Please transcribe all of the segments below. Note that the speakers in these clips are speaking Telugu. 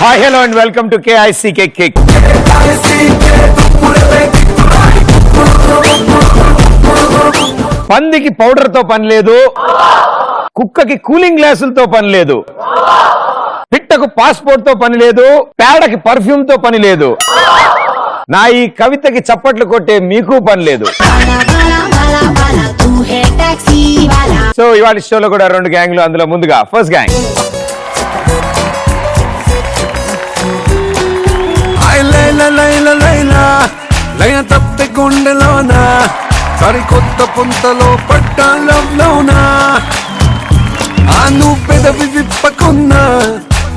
Hi, hello and welcome to KICK Kick. పందికి పౌడర్ తో పని లేదు, కుక్కకి కూలింగ్ గ్లాసులతో పని లేదు, పిట్టకు పాస్పోర్ట్ తో పని లేదు, పేడకి పర్ఫ్యూమ్ తో పని లేదు, నా ఈ కవితకి చప్పట్లు కొట్టే మీకు పని లేదు. సో ఇవాళ షోలో కూడా రెండు గ్యాంగ్లు, అందులో ముందుగా ఫస్ట్ గ్యాంగ్. లయ తప్పి గుండెలోనా సరికొత్త పుంతలో పట్టాలలోనా ఆ నువ్వు పెదవి విప్పకున్నా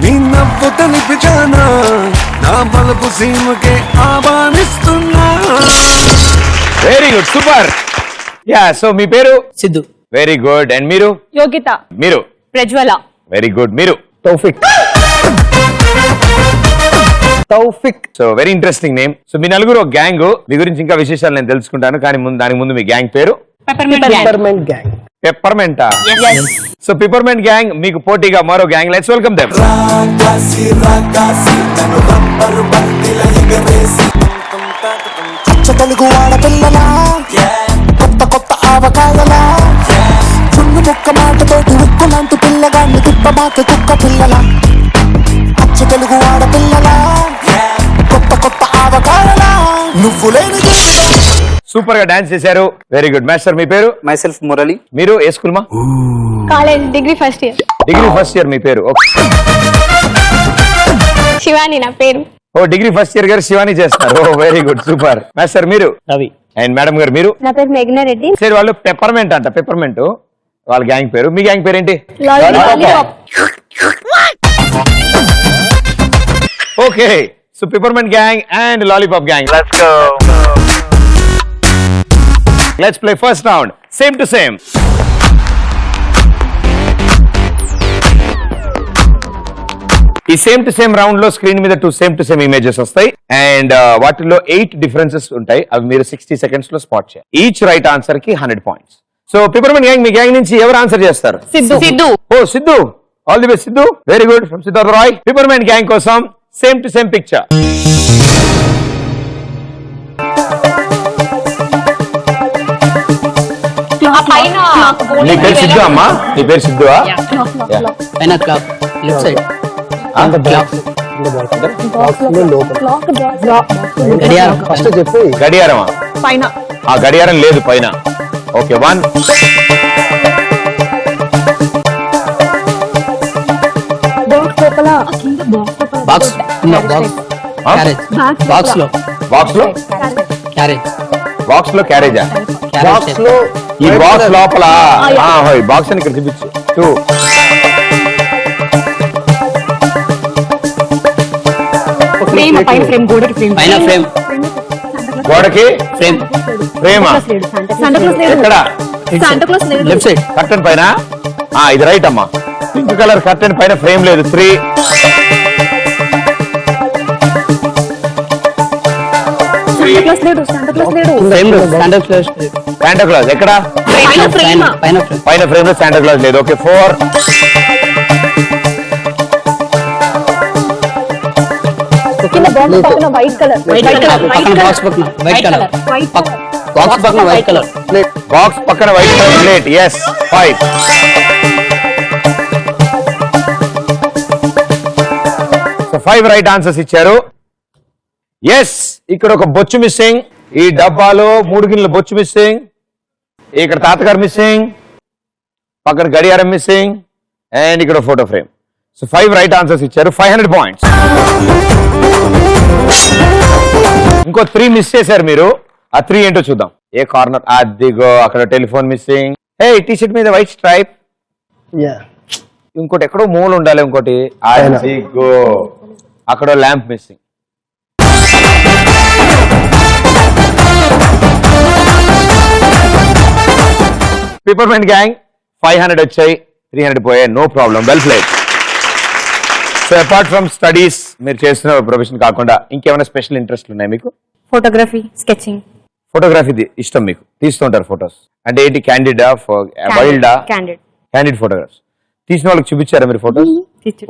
నీ నవ్వు తెలిపిచానా నా బలపు సీమకే ఆహ్వానిస్తున్నా. Very good, super. Yeah, so మీ పేరు? సిద్ధు. Very good. అండ్ మీరు? యోగిత. మీరు? ప్రజ్వల. Very good. మీరు? Taufiq. So very interesting name. So మీ నలుగురు ఒక గ్యాంగ్, మీ గురించి ఇంకా విశేషాలు నేను తెలుసుకుంటాను, కానీ దానికి ముందు మీ గ్యాంగ్ పేరు? Peppermint gang. పెప్పర్మెంటా? సో పిపర్మెంట్ గ్యాంగ్ మీకు పోటీగా మరో gang. Let's welcome them. Telugu ఆడపిల్లలా కొత్త కొత్త ఆవకాయలా చున్ను ముక్క మాటతోటి ఉక్కులాంటి పిల్లగాన్ని తిప్పమాక కుక్క పిల్లలా అచ్చ తెలుగు ఆడపిల్లలా కొత్త కొత్త ఆవకాయలా నువ్వు లేని సూపర్ గా డాన్స్ చేశారు. Very good. మాస్టర్ మీ పేరు? My self Murali. మీరు ఏ స్కూల్ మా? College degree first year. Degree first year. మీ పేరు? శివాని నా పేరు. ఓ డిగ్రీ ఫస్ట్ ఇయర్ గారు శివాని చేస్తారు. ఓ వెరీ గుడ్, సూపర్. మాస్టర్ మీరు? రవి. అండ్ మేడం గారు మీరు? నా పేరు మేఘనా రెడ్డి. సరే, వాళ్ళు పెప్పర్మెంట్ అంట, పెప్పర్మెంట్ వాళ్ళ గ్యాంగ్ పేరు. మీ గ్యాంగ్ పేరు ఏంటి? Okay, so peppermint gang and lollipop gang. Let's go. Let's play first round. Same to same. ఈ సేమ్ టు సేమ్ రౌండ్ లో స్క్రీన్ మీద 2 సేమ్ టు సేమ్ ఇమేజెస్ వస్తాయి అండ్ వాటిలో 8 డిఫరెన్సెస్ ఉంటాయి. అవి మీరు 60 సెకండ్స్ లో స్పాట్ చేయాలి. ఈచ్ రైట్ ఆన్సర్ కి 100 పాయింట్స్. సో పిపర్మెంట్ గ్యాంగ్, మీ గ్యాంగ్ నుంచి ఎవరు ఆన్సర్ చేస్తారు? సిద్ధు. ఓ Siddhu, all the best Siddhu. Very good. From Siddhartha Roy. Peppermint gang కోసం సేమ్ టు సేమ్ పిక్చర్. నీ పేరు సిద్ధు అమ్మా? నీ పేరు సిద్ధువా? పైన క్లాక్ లెఫ్ట్ సైడ్. గడియారం ఫస్ట్ చెప్పు. గడియారమా? పైన. ఆ గడియారం లేదు పైన. ఓకే, 1. బాక్స్. క్యారేజ్. బాక్స్ లో. బాక్స్ లో క్యారేజ్. బాక్స్ లో క్యారేజా? బాక్స్ లో ఈ బాక్స్ లోపల బాక్స్ అని ఇక్కడ చూపించు. 2. పైన ఫ్రేమ్. గోడకి ఫ్రేమ్. ఫ్రేమా? ఎక్కడ? Left side. కర్టన్ పైన. ఇది రైట్ అమ్మా. పింక్ కలర్ కర్టన్ పైన ఫ్రేమ్ లేదు. 3. శాంటా క్లాస్ ఎక్కడ? పైన ఫ్రేమ్ లో శాంటా క్లాస్ లేదు. Okay, 4. White colour. White colour. Box పక్కన వైట్ కలర్. బాక్స్ పక్కన white colour plate. Yes, 5. So 5 right answers ఇచ్చారు. ఎస్, ఇక్కడ ఒక బొచ్చు మిస్సింగ్. ఈ డబ్బాలో 3 గిన్నెల బొచ్చు మిస్సింగ్. ఇక్కడ తాతగారు మిస్సింగ్. పక్కన గడియారం మిస్సింగ్. అండ్ ఇక్కడ photo frame. So 5 right answers ఇచ్చారు. 500 పాయింట్స్. ఇంకో 3 మిస్ చేశారు మీరు. ఆ 3 ఏంటో చూద్దాం. ఏ కార్నర్? అదిగో అక్కడ టెలిఫోన్ మిస్సింగ్. ఏ టీ షర్ట్ మీద వైట్ స్ట్రైప్. ఇంకోటి ఎక్కడో మూల ఉండాలి. ఇంకోటి అదిగో అక్కడ ల్యాంప్ మిస్సింగ్. పిపర్మెంట్ గ్యాంగ్ 500 వచ్చాయి, 300 పోయాయి. No problem, well played. So apart from studies మీరు చేస్తున్న ప్రొఫెషన్ కాకుండా ఇంకేమైనా స్పెషల్ ఇంట్రెస్ట్ ఉన్నాయి మీకు? Photography, sketching. ఫోటోగ్రఫీ ఇష్టం మీకు? తీస్తుంటారు ఫొటోస్? అంటే ఏంటి, క్యాండిడా, వైల్డా? Candid candid photographs. తీసిన వాళ్ళకి చూపించారా మీరు ఫోటోస్?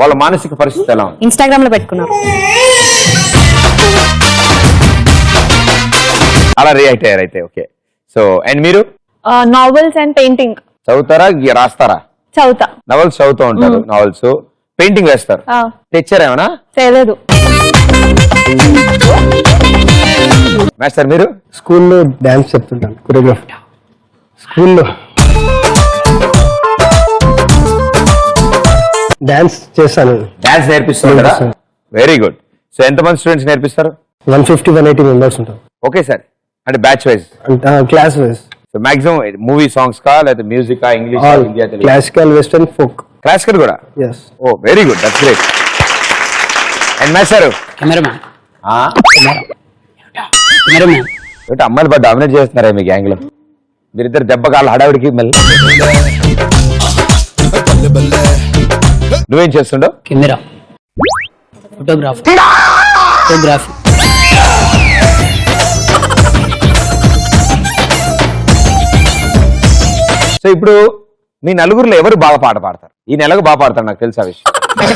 వాళ్ళ మానసిక పరిస్థితి ఎలా ఉంది? ఇన్స్టాగ్రామ్ లో పెట్టుకున్నారు. అలా రియాక్ట్ అయ్యారు అయితే. ఓకే, సో అండ్ మీరు నావెల్స్ అండ్ పెయింటింగ్ చదువుతారా, రాస్తారా? చదువుతా. నవల్స్ చదువుతూ ఉంటారు. నవల్స్, పెయింటింగ్ వేస్తారు. తెచ్చారా ఏమన్నా? చేయలేదు. మాస్టర్ మీరు? స్కూల్లో డాన్స్ చెప్తుంటాను, కొరియోగ్రఫీ స్కూల్లో డాన్స్ చేస్తాను. డాన్స్ నేర్పిస్తారు కదా? Very good. సో ఎంతమంది స్టూడెంట్స్ నేర్పిస్తారు? 150-180 మెంబర్స్ ఉంటారు. ఓకే సార్, అంటే batch wise? Class wise. So maximum movie songs కా లేదా మ్యూజిక్ కా, English, classical, western, folk. Classical కూడా? Yes. Oh very good, that's great. And master? Cameraman. అమ్మాయిలు బాగా డామినేట్ చేస్తున్నారా మీ గ్యాంగ్ లో? మీరిద్దరు దెబ్బ కాళ్ళ హడావిడికి మళ్ళీ. నువ్వేం చేస్తుండవు? Camera, photography. సో ఇప్పుడు మీ నలుగురులో ఎవరు బాగా పాట పాడతారు? ఈ నెలకు బాగా పాడతారు, నాకు తెలుసా విషయం.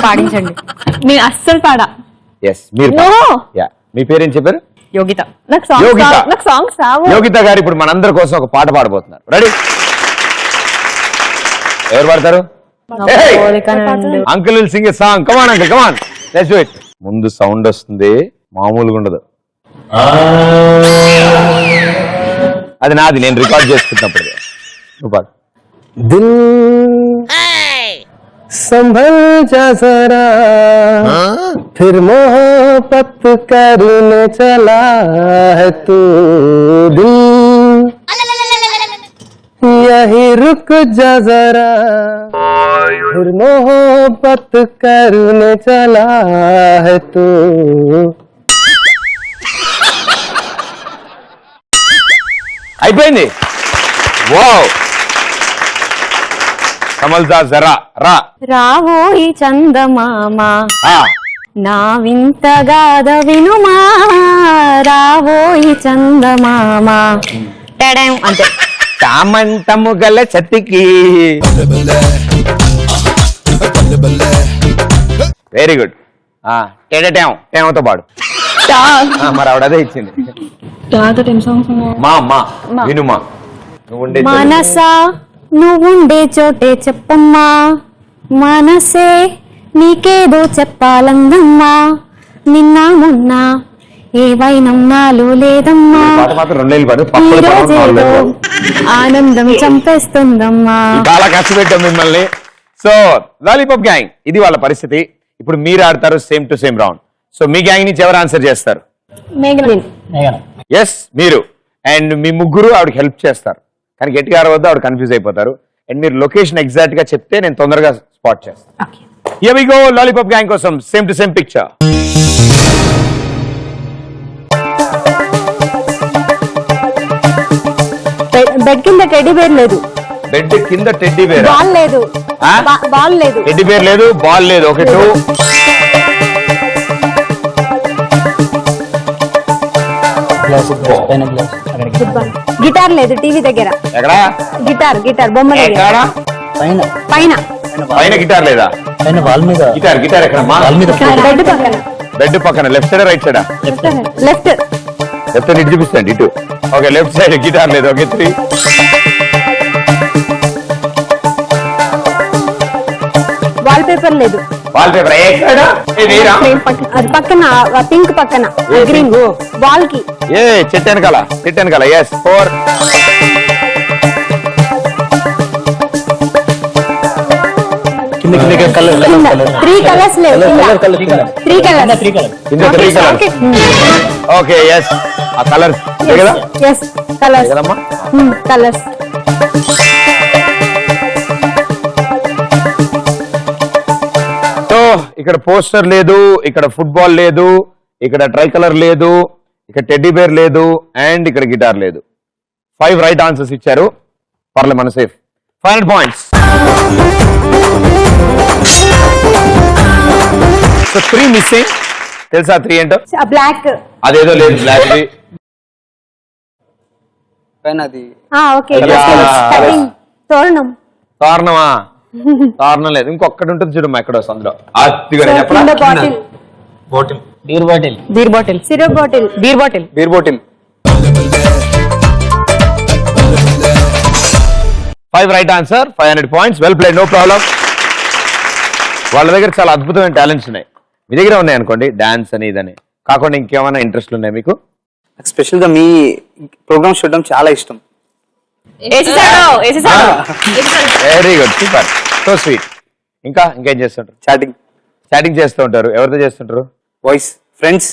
పాడించండి. నేను అస్సలు పాడా. ఎస్, మీరు మీ పేరేం చెప్పారు? యోగిత. యోగిత. నాకు సాంగ్స్ రావు. యోగిత గారు ఇప్పుడు మనందరి కోసం ఒక పాట పాడబోతున్నారు. రెడీ? ఎవరు పాడతారు? Uncle will sing a song. Come on uncle, come on, let's do it. ముందు సౌండ్ వస్తుంది, మామూలుగా ఉండదు. అది నాది, నేను రికార్డ్ చేసుకుంటున్నప్పుడు. నువ్వు పాడు. దిల్ संभल जा जरा, फिर मोहब्बत करने चला है तू, दिल यही रुक जा जरा, फिर मोहब्बत करने चला है तू. అయిపోయింది. వావ్, కమల్దా జరా రా. రావోయి చందమామ ఆ, నా వింతగాథ వినుమా, రావోయి చందమామ. టడం అంతే. చామంతము గల చతికి. Very good. టేమతో పాడు. మరి ఆవిడ అదే ఇచ్చింది. మా మా వినుమా. నువ్వు ఉండే మనసా నువ్వుండే చోటే చెప్పమ్మా, మనసే నీకేదో చెప్పాలందమ్మా, నిన్న మొన్న ఏ వైనన్నాలు లేదమ్మా, పాట మాత్రం 2 పాడు. ఈ రోజేదో ఆనందం చంపేస్తుందమ్మా. చాలా కష్టపెట్టాం మిమ్మల్ని. సో లాలీపాప్ గ్యాంగ్, ఇది వాళ్ళ పరిస్థితి. ఇప్పుడు మీరు ఆడతారు same to same round. So me gang నుంచి ఎవరు ఆన్సర్ చేస్తారు? ఎస్, మీరు. అండ్ మీ ముగ్గురు ఆవిడకి హెల్ప్ చేస్తారు, కానీ గట్టిగా ఆడవద్దు, ఆవిడ కన్ఫ్యూజ్ అయిపోతారు. అండ్ మీరు లొకేషన్ ఎగ్జాక్ట్ గా చెప్తే నేను తొందరగా స్పాట్ చేస్తాను. Here we go. Lollipop gang కోసం same to same picture. Bed కింద టెడ్డీ బేర్ లేదు. బెడ్ కింద టెడ్డీ బేర్. బాల్ లేదు. బాల్ లేదు. టెడ్డీ బేర్ లేదు, బాల్ లేదు. ఓకే, 2. గిటార్ లేదు టీవీ దగ్గర. ఎక్కడ? గిటార్ బొమ్మ దగ్గర. పైన పైన గిటార్ లేదా? గిటార్ ఎక్కడమ్మా? బెడ్ పక్కన. బెడ్ పక్కన. లెఫ్ట్ సైడ్ రైట్ సైడా? లెఫ్ట్. లెఫ్ట్ ఇటు చూపిస్తాండి, ఇటు. ఓకే, లెఫ్ట్ సైడ్ గిటార్ లేదు. ఓకే, 3. వాల్ పేపర్ లేదు. వాల్ పేపర్ ఎక్కడ? అది పక్కన, పింక్ పక్కన, గ్రీన్ వాల్ కి. ఏ చెట్టు వెనకాల. ఎస్, 4. త్రీ కలర్స్ లేవు. 3 కలర్స్. కింద 3 కలర్స్. Okay, yes. ఆ కలర్స్ కదా? ఎస్, కలర్స్ కదమ్మా. కలర్స్. సో ఇక్కడ పోస్టర్ లేదు, ఇక్కడ ఫుట్బాల్ లేదు, ఇక్కడ ట్రై కలర్ లేదు, ఇక్కడ టెడ్డీ బేర్ లేదు, అండ్ ఇక్కడ గిటార్ లేదు. 5 రైట్ ఆన్సర్స్ ఇచ్చారు. పర్లే, మన సేఫ్. 500 పాయింట్స్. So 3 missing. తెలుసా 3 ఏంటో? బ్లాక్. అదేదో లేదు, బ్లాక్. పైన అది ఓకే. తోరణం. కారణమా? కారణం లేదు, ఇంకొకటి ఉంటుంది చూడమ్మా ఎక్కడ అందులో. అదిగో నేను చెప్పనా? కింద bottle, bottle, beer bottle, beer bottle, syrup bottle, beer bottle, beer bottle. 5 right answer, 500 points. Well played, no problem. వాళ్ళ దగ్గర చాలా అద్భుతమైన టాలెంట్స్ ఉన్నాయి, మీ దగ్గర ఉన్నాయి అనుకోండి. డాన్స్ అని ఇదని కాకుండా ఇంకేమైనా ఇంట్రెస్ట్ ఉన్నాయి మీకు? స్పెషల్ గా మీ ప్రోగ్రామ్ చూడడం చాలా ఇష్టం. Very good, super, so sweet. ఇంకేం చేస్తుంటారు? చాటింగ్ చేస్తూ ఉంటారు. ఎవరితో చేస్తుంటారు? Voice friends.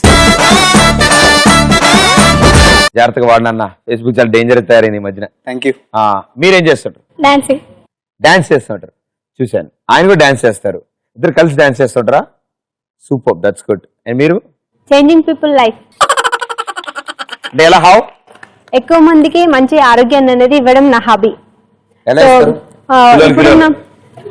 జాగ్రత్తగా వాడినన్నా, ఫేస్బుక్ చాలా డేంజర్ తయారైంది ఈ మధ్యన. Thank you. మీరేం చేస్తుంటారు? డాన్సింగ్. డాన్స్ చేస్తుంటారు, చూశాను. ఆయన కూడా డాన్స్ చేస్తారు, ఇద్దరు కలిసి డాన్స్ చేస్తుంటారా? Super, that's good. అండ్ మీరు? Changing people life. అంటే ఎలా? హౌ? ఎక్కువ మందికి మంచి ఆరోగ్యాన్ని అనేది ఇవ్వడం నా హాబీ. ఎలా సో ఇస్తారు?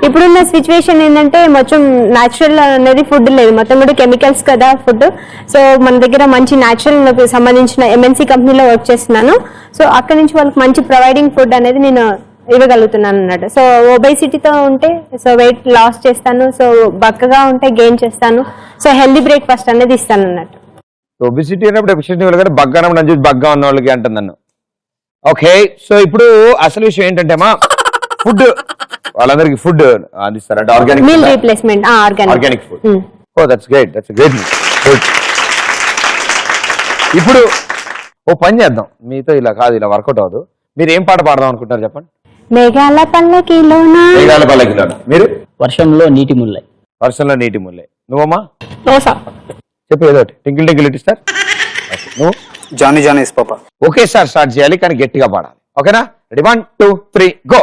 ఇప్పుడున్న సిచ్యువేషన్ ఏంటంటే మొత్తం న్యాచురల్ అనేది ఫుడ్ లేదు, మొత్తం కూడా కెమికల్స్ కదా ఫుడ్. సో మన దగ్గర మంచి న్యాచురల్ సంబంధించిన ఎంఎన్సీ కంపెనీలో వర్క్ చేస్తున్నాను. సో అక్కడ నుంచి వాళ్ళకి మంచి ప్రొవైడింగ్ ఫుడ్ అనేది నేను ఇవ్వగలుగుతున్నాను అన్నట్టు. సో ఒబేసిటీతో ఉంటే సో వెయిట్ లాస్ చేస్తాను, సో బక్కగా ఉంటే గెయిన్ చేస్తాను, సో హెల్దీ బ్రేక్ఫాస్ట్ అనేది ఇస్తాను అన్నట్టు. ఒబిసిటీ అన్నప్పుడు ఎఫిషియన్సీ వాళ్ళకి బగ్గా నన్ను చూసి బగ్గా ఉన్న వాళ్ళకి అంటుంది నన్ను. ఓకే, సో ఇప్పుడు అసలు విషయం ఏంటంటే అమ్మా, ఫుడ్ వాళ్ళందరికి ఫుడ్ అందిస్తారు అంటే organic meal replacement. Organic food. Oh that's great, that's great. Good. ఇప్పుడు ఓ పని చేద్దాం, మీతో ఇలా కాదు, ఇలా వర్కౌట్ అవ్వదు. మీరు ఏం పాట పాడదాం అనుకుంటారు చెప్పండి? మేఘాల పల్లకిలోన. మేఘాల పల్లకిలోన. మీరు? వర్షంలో నీటి ముల్లై. వర్షంలో నీటి ముల్లై. నువ్వమ్మా? దోశ, చెప్పు ఏదో ఒకటి. Twinkle twinkle little star. నువ్వు? Johnny Johnny yes papa. ఒకేసారి స్టార్ట్ చేయాలి కానీ గట్టిగా పాడాలి, ఓకేనా? Ready, 1 2 3 go.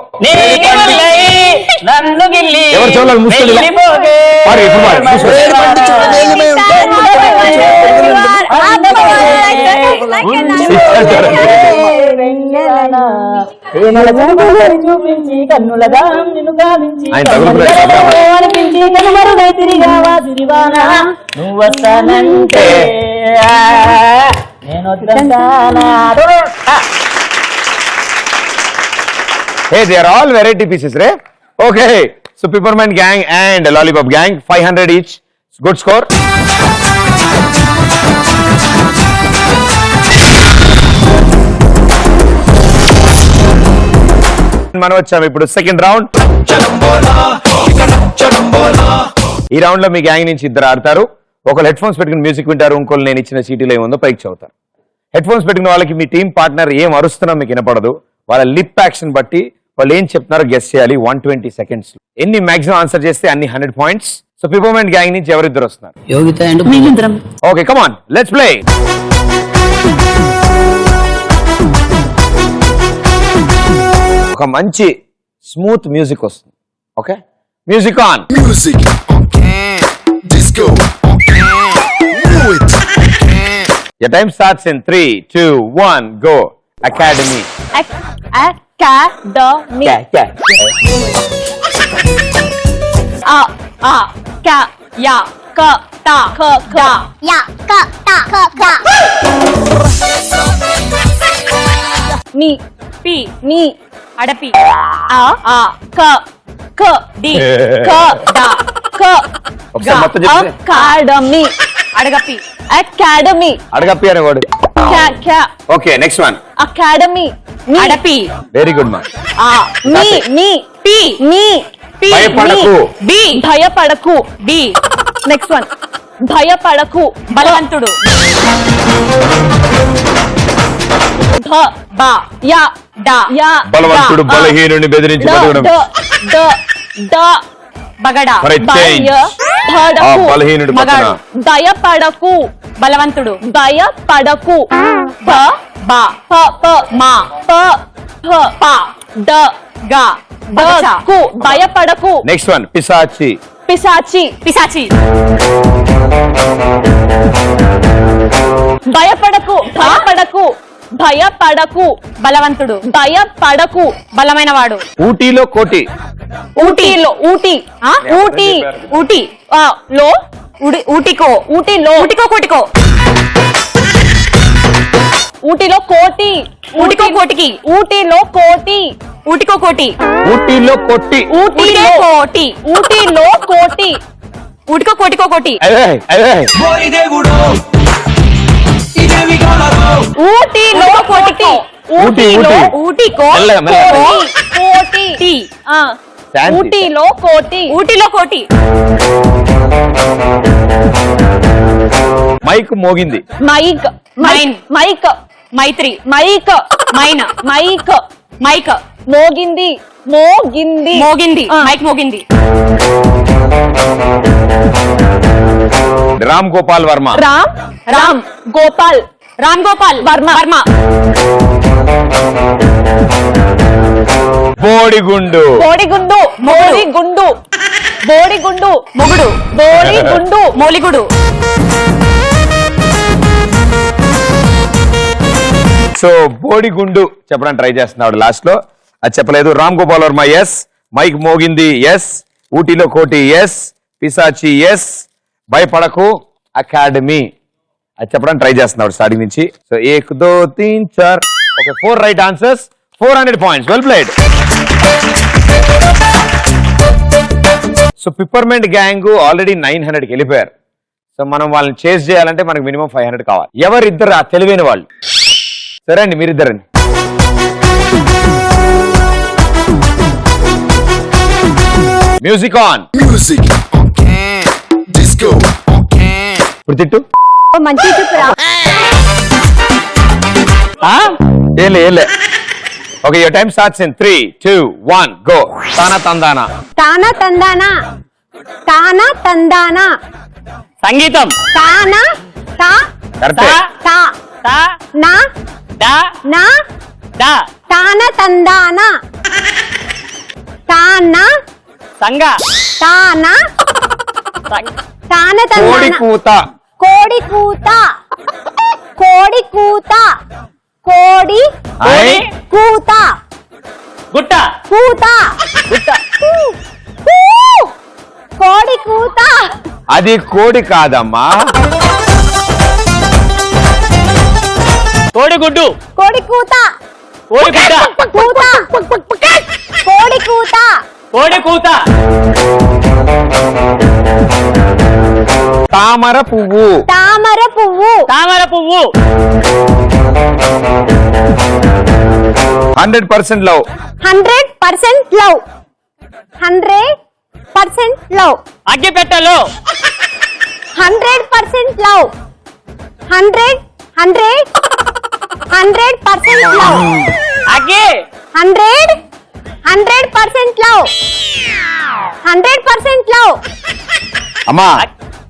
ఎవరు చూడాలి? మూసుకోండి. పాడు, ఇప్పుడు పాడు. ఆయన Hey, they are all variety pieces, right? Okay, so Peppermint Gang and Lollipop Gang, 500 each. Good score. మనం వచ్చాము ఇప్పుడు సెకండ్ రౌండ్. ఈ రౌండ్ లో మీ గ్యాంగ్ నుంచి ఇద్దరు ఆడతారు. ఒకళ్ళు హెడ్ ఫోన్స్ పెట్టుకుని మ్యూజిక్ వింటారు, ఇంకోళ్ళు నేను ఇచ్చిన సీటీలో ఏముందో పైకి చదువుతారు. హెడ్ ఫోన్స్ పెట్టుకున్న వాళ్ళకి మీ టీం పార్ట్నర్ ఏం అరుస్తున్నా మీకు వినపడదు. వాళ్ళ లిప్ యాక్షన్ బట్టి వాళ్ళు ఏం చెప్తున్నారో గెస్ చేయాలి 120 seconds. ఎన్ని మాక్సిమం ఆన్సర్ చేస్తే అన్ని 100 points. సో పిపర్మెంట్ గ్యాంగ్ నుంచి ఎవరిద్దరు వస్తున్నారు? యోగిత అండ్ మేమిద్దరం. Okay, come on, let's play. ఒక మంచి స్మూత్ మ్యూజిక్ వస్తుంది. Okay, music on. Music on disco on move it. Your time starts in 3 2 1 go. Academy. Academy. Ya ka ta ka da. Ya ka ta ka da. Mi pi mi అడపి. a ka ka di ka da ka ఒకసారి మొత్తం చెప్పండి. academy అడగపి. academy అడగప్పి అనేవాడు. Okay, next one. academy అడపి. వెరీ గుడ్ మా. మీ మీ పి మీ పి భయపడకు. బి భయపడకు. B next one. భయపడకు బలవంతుడు. భ బ య డ య బలవంతుడు బలహీనుని బెదిరించి బతకడం. ద ద బగడ. మరి change. భయపడకు బలహీనుడి పక్కన. మగాడు. దయపడకు బలవంతుడు. దయపడకు. ప బ ప ప మా ప ప ప ద గ ద కు భయపడకు. Next one. పిశాచి. పిశాచి పిశాచి. భయపడకు భయపడకు భయపడకు బలవంతుడు. భయపడకు బలమైన వాడు. ఊటీలో కోటి. ఊటీలో ఊటీ ఊటీ ఊటీ లో ఊటికో ఊటీలో ఊటికో కోటికో. ఊటీలో కోటి ఊటికో కోటికి. ఊటీలో కోటి ఊటికో కోటి ఊటీలో కొట్టి ఊటీలో కోటి ఊటీలో కోటి ఊటికో కోటికో కోటి అవే ఊటీలో కోటికి ఊటీ, ఊటీలో ఊటీ. ఊటికో మెల్లగా, మెల్లగా. కోటి టీ. ఆ. శాంతి. ఊటీలో కోటి ఊటీలో కోటి మైక్ మోగింది మైక్ మైన్ మైక్ మైత్రి మైక్ మైన్ మైక్ మైక్ మోగింది మోగింది మోగింది మైక్ మోగింది రామ్ గోపాల్ వర్మ రామ్ రామ్ గోపాల్ రామ్ గోపాల్ వర్మ వర్మ బోడిగుండు బోడిగుండు బోడిగుండు బోడిగుండు మొగుడు బోడిగుండు మోలిగుడు సో బోడిగుండు చెప్పడానికి ట్రై చేస్తున్నాడు లాస్ట్ లో అది చెప్పలేదు. రామ్ గోపాల్ వర్మ ఎస్, మైక్ మోగింది ఎస్, ఊటీలో కోటి ఎస్, పిశాచి ఎస్, భయపడకు అకాడమీ అది చెప్పడానికి ట్రై చేస్తున్నాడు స్టార్టింగ్ నుంచి. So 1 2 3 4 okay 4 right answers, 400 points. Well played. So peppermint gang already 900కి వెళ్ళిపోయారు. సో మనం వాళ్ళని చేస్ చేయాలంటే మనకు మినిమం 500 కావాలి. ఎవరిద్దరు ఆ తెలివైన వాళ్ళు? సరే అండి, మీరిద్దరండి. Music on. Music on can. Disco on can. ఇప్పుడు తిట్టు. మంచి చెప్పురా. ఏలే okay, your time starts in 3 2 1 go. తానా తందానా. తానా తందానా. తానా తందానా. సంగీతం తానా తా కరెక్టే. తా తా నా దా నా దా తానా తందానా. తానా సంగ తానా సంగ- తానా కోడి తందానా. కూత. కోడి కూత. కోడి కూత. కోడి ఐ. కూత. గుట్ట కూత. గుట్ట కూ. కోడి కూత. అది కోడి కాదమ్మా. కోడిగుడ్డు కోడి కూత. కోడి గుడ్డ కూత. కోడి కూత. కోడి కూత తామర పువ్వు. తామర పువ్వు. తామర పువ్వు 100% లవ్. 100% లవ్. 100% లవ్. అగ్గిపెట్టెలో 100% లవ్. 100% లవ్. అగ్గి 100% లవ్. 100% లవ్. అమ్మా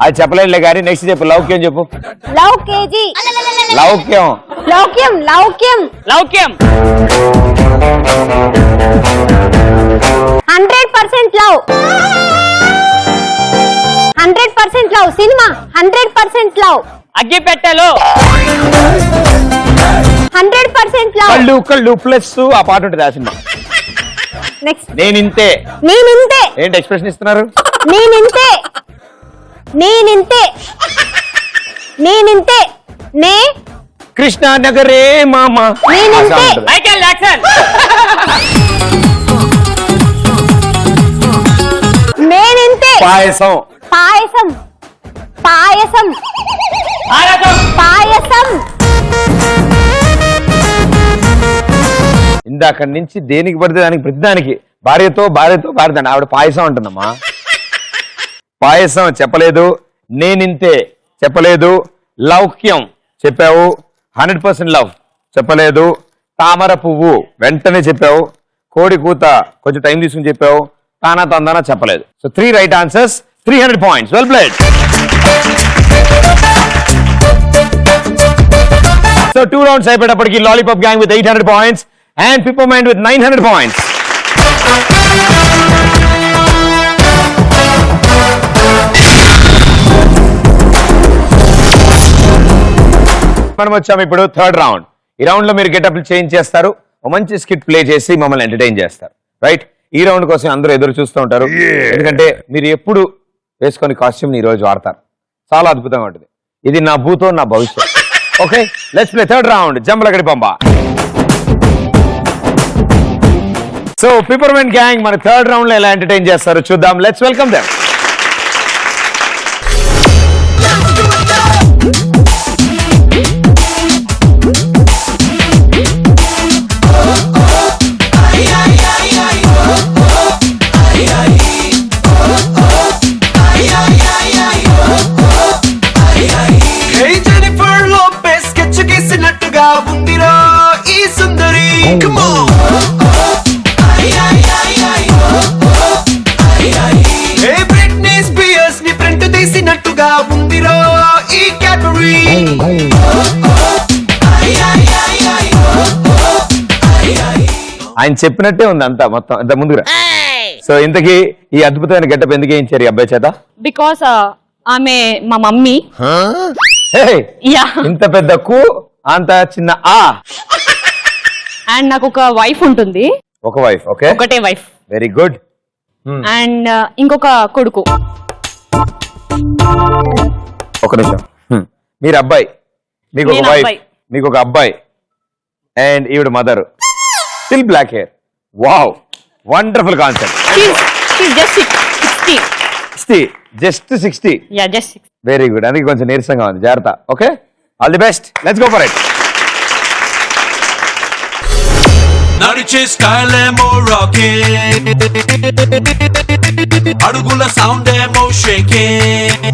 అది చెప్పలేదులే కానీ నెక్స్ట్ చెప్పు. లౌక్యం చెప్పు. Love KG. Loukyam. Loukyam. Loukyam. Loukyam 100% love. 100% love. Cinema 100% love. అగ్గిపెట్టెలో 100% లవ్. కళ్ళు కళ్ళు ప్లస్ ఆ పాట ఉంటుంది ఆ సినిమా. నెక్స్ట్. నేనింతే. నేనింతే. ఏంటి ఎక్స్ప్రెషన్ ఇస్తున్నారు? నేనింతే. నేనింతే. నేనింతే. నే కృష్ణ నగరే మామ. నేనింతే. మైకేల్ జాక్సన్ నేనింతే. పాయసం. పాయసం. పాయసం. భారతం పాయసం. ఇందాక నుంచి దేనికి పడితే దానికి ప్రతిదానికి భార్యతో భార్యదాన్ని ఆవిడ పాయసం అంటుందమ్మా. పాయసం చెప్పలేదు. నేనింతే చెప్పలేదు. లౌక్యం చెప్పావు. 100% లవ్ చెప్పలేదు. తామర పువ్వు వెంటనే చెప్పావు. కోడి కూత కొంచెం టైం తీసుకుని చెప్పావు. తానా తందానా చెప్పలేదు. So 3 right answers, 300 points. Well played. So 2 rounds అయిపోయేటప్పటికి lollipop gang with 800 points and peppermint with 900 points. మనం వచ్చాము ఇప్పుడు 3rd రౌండ్. ఈ రౌండ్ లో మీరు గెటప్ చేంజ్ చేస్తారు. ఒక మంచి స్కిట్ ప్లే చేసి మమ్మల్ని ఎంటర్టైన్ చేస్తారు. రైట్, ఈ రౌండ్ కోసం అందరూ ఎదురు చూస్తూ ఉంటారు. ఎందుకంటే మీరు ఎప్పుడు వేసుకొని కాస్ట్యూమ్ ఈ రోజు వాడతారు. చాలా అద్భుతంగా ఉంటుంది. ఇది నా భూతో నా భవిష్యత్. Okay, let's play 3rd round. జంబలగడి Pamba. So peppermint gang మన థర్డ్ రౌండ్ లో ఎలా ఎంటర్టైన్ చేస్తారో చూద్దాం. Let's welcome them. Hey Jennifer Lopez sketch గీసినట్టుగా ఉందిరా ఈ సుందరి. Come on. Hey Britney Spears ని ప్రింట్ తీసినట్టుగా ఉందిరా ఈ Cadbury. ఆయన చెప్పినట్టే ఉంది అంతా మొత్తం ఇంత ముందుగా. సో ఇంతకీ ఈ అద్భుతమైన గెటప్ ఎందుకు వేయించారు ఈ అబ్బాయి చేత? బికాస్ ఆమె మా మమ్మీ. హే, యా ఇంత పెద్ద కు అంత చిన్న ఆ. అండ్ నాకు ఒక వైఫ్ ఉంటుంది, ఒక వైఫ్. ఓకే, ఒకటే వైఫ్. Very good. అండ్ ఇంకొక కొడుకు. ఒక నిమిషం. మీరు అబ్బాయి, మీకు ఒక నేను వైఫ్, అబ్బాయి. మీకు ఒక అబ్బాయి అండ్ ఈవిడ mother, still black hair. Wow, wonderful concept. Just 60. Just 60. Yeah just 60. Very good. అందుకే కొంచెం నీరసంగా ఉంది, జాగ్రత్త. Okay, all the best. Let's go for it. నడిచే స్టైల్ ఏమో రాకింగ్, అడుగుల సౌండ్ ఏమో షేకింగ్.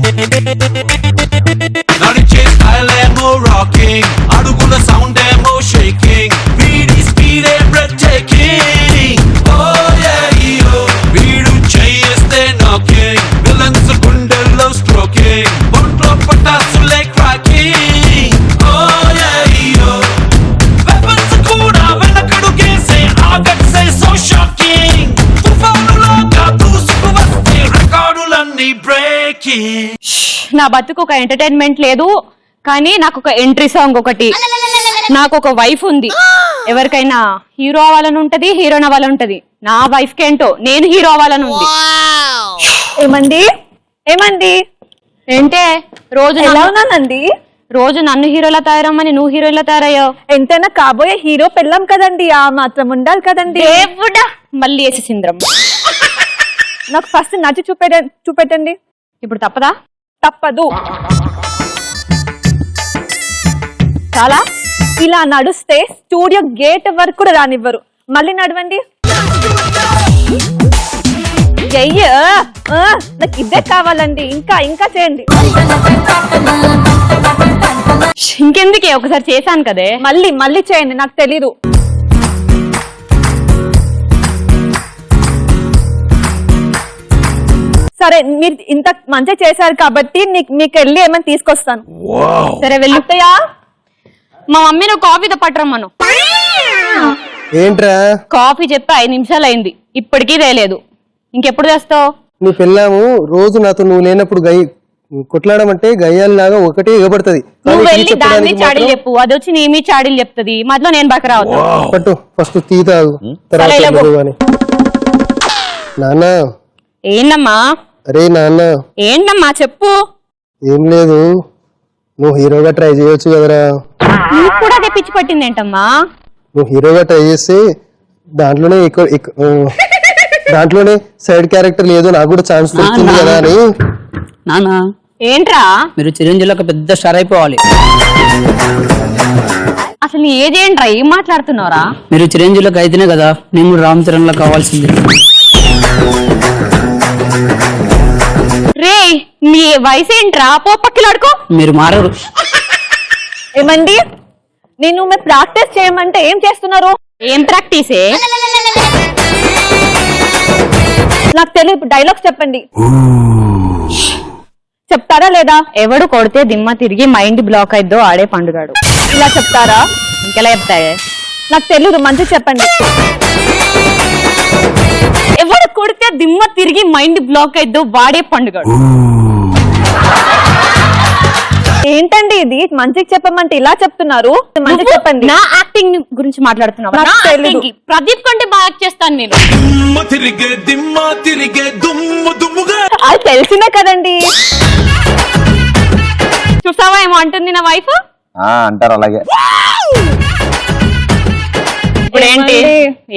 నడిచే స్టైల్ ఏమో రాకింగ్, అడుగుల సౌండ్ ఏమో షేకింగ్. వీడి స్పీడ్ ఏ breathtaking. Oh yeah yo, వీడు చేస్తే నాకింగ్, విలన్స్ గుండెల్లో స్ట్రోకింగ్, ఒంట్లో పటాసులే cracking. Oh yeah yo, weapons కూడా వెనకడుగేసే ఆగట్సే సో షాకింగ్. తుఫానులాగా దూసుకు వస్తే రికార్డులన్నీ బ్రేకింగ్. నా బతుకు ఒక ఎంటర్టైన్మెంట్ లేదు, కానీ నాకు ఒక ఎంట్రీ సాంగ్ ఒకటి. నాకు ఒక వైఫ్ ఉంది. ఎవరికైనా హీరో అవ్వాలని ఉంటది, హీరోయిన్ అవ్వాలని ఉంటది. నా వైఫ్ కేంటో నేను హీరో అవ్వాలని ఉంది. ఏమండి ఏమండి ఏంటే రోజు ఎలా నన్ను- ఉన్నానండి? రోజు నన్ను హీరోలా తయారమ్మని నువ్వు హీరోలా తయారయ్యావు. ఎంతైనా కాబోయే హీరో పెళ్ళం కదండి, ఆ మాత్రం ఉండాలి కదండి. దేవుడా, మళ్ళీ వేసి సింద్రం. నాకు ఫస్ట్ నచ్చి చూపెట్టండి. ఇప్పుడు తప్పదా? తప్పదు. చాలా ఇలా నడుస్తే స్టూడియో గేట్ వరకు కూడా రానివ్వరు. మళ్ళీ నడవండి. అయ్యో, నాకు ఇదే కావాలండి. ఇంకా ఇంకా చేయండి. ఇంకెందుకే, ఒకసారి చేశాను కదే. మళ్ళీ మళ్ళీ చేయండి, నాకు తెలీదు. సరే, మీరు ఇంత మంచిగా చేశారు కాబట్టి మీకు వెళ్ళి ఏమైనా తీసుకొస్తాను. సరే వెళ్ళు. అత్తయ్య, మా మమ్మీ నువ్వు కాఫీ తప్పట్రమ్మను. ఏంట్రా కాఫీ చెప్పి 5 నిమిషాలు అయింది, ఇప్పటికీ తేలేదు. ఇంకెప్పుడు తెస్తావు? నీ పిల్లాము రోజు నాతో నువ్వు లేనప్పుడు కొట్లాడమంటే గయ్యాలలాగా ఒకటే ఎగబడుతుంది. నువ్వు వెళ్ళి దాన్ని చాడీలు చెప్పు, అది వచ్చి నీ మీ చాడీలు చెప్తుంది. మధ్యలో నేను బకరా అవుతా. పట్టు, ఫస్ట్ టీ తాగు, తర్వాత సరే, లేవు. వెళ్ళు గాని. నాన్న, ఏంటమ్మా? అరే నాన్న, ఏంటమ్మా చెప్పు. ఏం లేదు, నువ్వు హీరోగా ట్రై చేయొచ్చు కదరా. నీకు కూడా అదే పిచ్చి పట్టింది ఏంటమ్మా? నువ్వు హీరోగా ట్రై చేస్తే దాంట్లోనే సైడ్ క్యారెక్టర్ లేదు, నాకు కూడా ఛాన్స్ దొరుకుతుంది కదా అని. నానా, ఏంట్రా మీరు చిరంజీవిలో ఒక పెద్ద స్టార్ అయిపోవాలి. అసలు నీ ఏజ్ ఏంట్రా, ఏం మాట్లాడుతున్నావురా? మీరు చిరంజీవిలోకి అయితేనే కదా నేను కూడా రామ్ చరణ్ లో కావాల్సింది. రే, నీ వయసు ఏంట్రా? పో పక్కిలాడుకో. మీరు మారరు. ఏమండి, నేను మీరు ప్రాక్టీస్ చేయమంటే ఏం చేస్తున్నారు? ఏం ప్రాక్టీసే? నాకు తెలియదు, డైలాగ్స్ చెప్పండి. చెప్తారా లేదా? ఎవడు కొడితే దిమ్మ తిరిగి మైండ్ బ్లాక్ అయిద్దో ఆడే పండుగాడు. ఇలా చెప్తారా? ఇంకెలా చెప్తాయే? నాకు తెలియదు, మంచిగా చెప్పండి. ఎవడు కొడితే దిమ్మ తిరిగి మైండ్ బ్లాక్ అయిద్దో వాడే పండుగాడు. ఏంటండి ఇది? మంచిగా చెప్పమంటే ఇలా చెప్తున్నారు. మంచిగా చెప్పండి. నా యాక్టింగ్ గురించి మాట్లాడుతున్నావా? నాకు నా తెలీదు. acting కి ప్రదీప్ కంటే బాగా యాక్ట్ చేస్తాను నేను. దిమ్మ తిరిగే దుమ్ము దుమ్ముగా. అది తెలిసిందే కదండి. చూసావా ఏమో అంటుంది నా వైఫ్. అంటారు అలాగే. ఇప్పుడు ఏంటి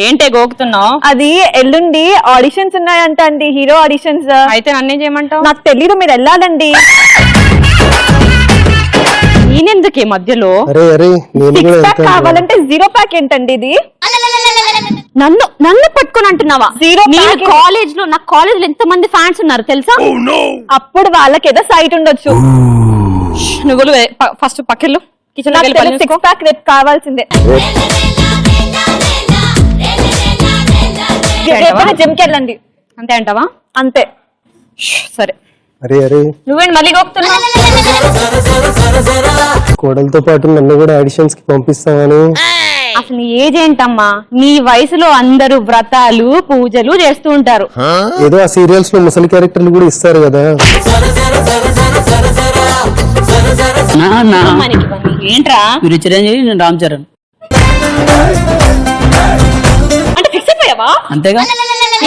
ఏంటే గోకుతున్నావు? అది ఎల్లుండి ఆడిషన్స్ ఉన్నాయంట అండి, హీరో ఆడిషన్స్. అయితే నన్నేం చేయమంటావు? నాకు తెలీదు, మీరు వెళ్ళాలండి. నేనెందుకే మధ్యలో? అరే అరే నేను కూడా 6 pack వెళ్తాను. కావాలంటే 0 pack ఏంటండి ఇది? నన్ను నన్ను పట్టుకొని అంటున్నావా? Zero నేను pack. కాలేజ్ లో, నాకు కాలేజ్ లో ఎంత మంది ఫ్యాన్స్ ఉన్నారు తెలుసా? అప్పుడు వాళ్ళకి ఏదో సైట్ ఉండొచ్చు. నువ్వు ఫస్ట్ పక్కలు కిచెన్ నాకు తెలుసు, 6 pack రేపు కావాల్సిందే. రేపు జిమ్ కి వెళ్ళండి. అంతే అంటావా? అంతే. సరే, అరే అరే నువ్వేంటి మళ్ళీ గోకుతున్నావు? కోడలతో పాటు నన్ను కూడా ఆడిషన్స్ కి పంపిస్తామని. అసలు నీ ఏజ్ ఏంటమ్మా? నీ వయసులో అందరూ వ్రతాలు పూజలు చేస్తూ ఉంటారు. ఏదో ఆ సీరియల్స్ లో ముసలి క్యారెక్టర్లు కూడా ఇస్తారు కదా. మనకి ఇవన్నీ ఏంట్రా? మీరు చిరంజీవి, నేను రామ్ చరణ్. అంటే ఫిక్స్ అయిపోయావా? అంతేగా.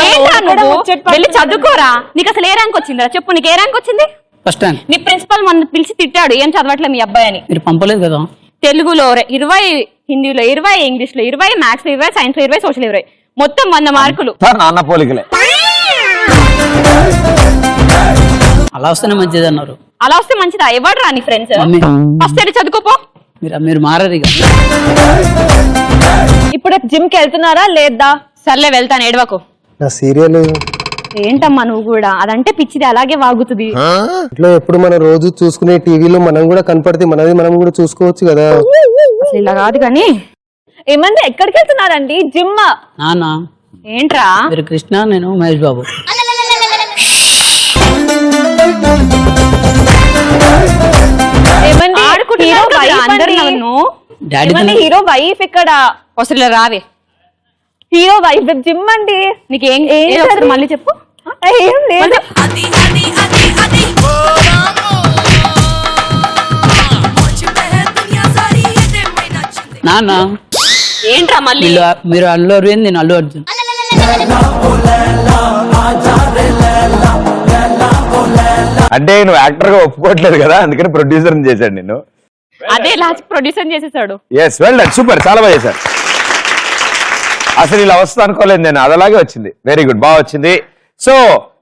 ఏంట్రా నువ్వు? వెళ్ళి చదువుకోరా. నీకు అసలు ఏ ర్యాంక్ వచ్చిందిరా? చెప్పు, నీకు ఏ ర్యాంక్ వచ్చింది? First rank. మీ ప్రిన్సిపల్ మొన్న పిలిచి తిట్టాడు, ఏం చదవట్లే మీ అబ్బాయి అని. మీరు పంపలేదు కదా. తెలుగులో 20, హిందీలో 20, ఇంగ్లీష్ లో 20, మ్యాథ్స్ లో 20, సైన్స్ లో 20, సోషల్ 20, మొత్తం 100 మార్కులు. నాన్న పోలికలే. అలా వస్తేనే మంచిది అన్నారు. అలా వస్తే మంచిదా? ఎవరు రా నీ ఫ్రెండ్స్? మమ్మీ. ఫస్ట్ వెళ్ళి చదువుకోపో. మీరు మారారు ఇక. ఇప్పుడు జిమ్ కి వెళ్తున్నారా లేదా? సర్లే వెళ్తాను, ఏడవకు. నా సీరియల్ ఏంటమ్మా నువ్వు కూడా? అదంటే పిచ్చిది అలాగే వాగుతుంది. ఇట్లా ఎప్పుడు మనం రోజు చూసుకునే టీవీలో మనం కూడా కనపడితే మనది మనం కూడా చూసుకోవచ్చు కదా. అసలు ఇలా కాదు కానీ. ఏమంటే ఎక్కడికి వెళ్తున్నారండి? జిమ్? నాన్న ఏంట్రా? మీరు కృష్ణ, నేను మహేష్ బాబు. ఏమండి ఆడుకుంటున్నారు కదా అందరూ నన్ను. డాడీ హీరో వైఫ్ ఇక్కడ. అసలు రావే. హీరో వైఫ్ జిమ్ అండి. నీకు ఏం ఏం ఏం వస్తుంది? జరుగుతుంది? మళ్ళీ చెప్పు. ఏం లేదు. నాన్న ఏంట్రా మళ్ళీ? మీరు అల్లు అరవింద్, నేను అల్లు అర్జున్. అంటే నువ్వు యాక్టర్ గా ఒప్పుకోవట్లేదు కదా, అందుకని ప్రొడ్యూసర్ చేశాడు నిన్ను. అదే లాస్ట్ ప్రొడ్యూసర్ చేసేసాడు. ఎస్, వెల్ డన్, సూపర్, చాలా బాగా చేశారు. అసలు ఇలా వస్తుంది అనుకోలేదు నేను, అదలాగే వచ్చింది. వెరీ గుడ్, బాగా వచ్చింది. సో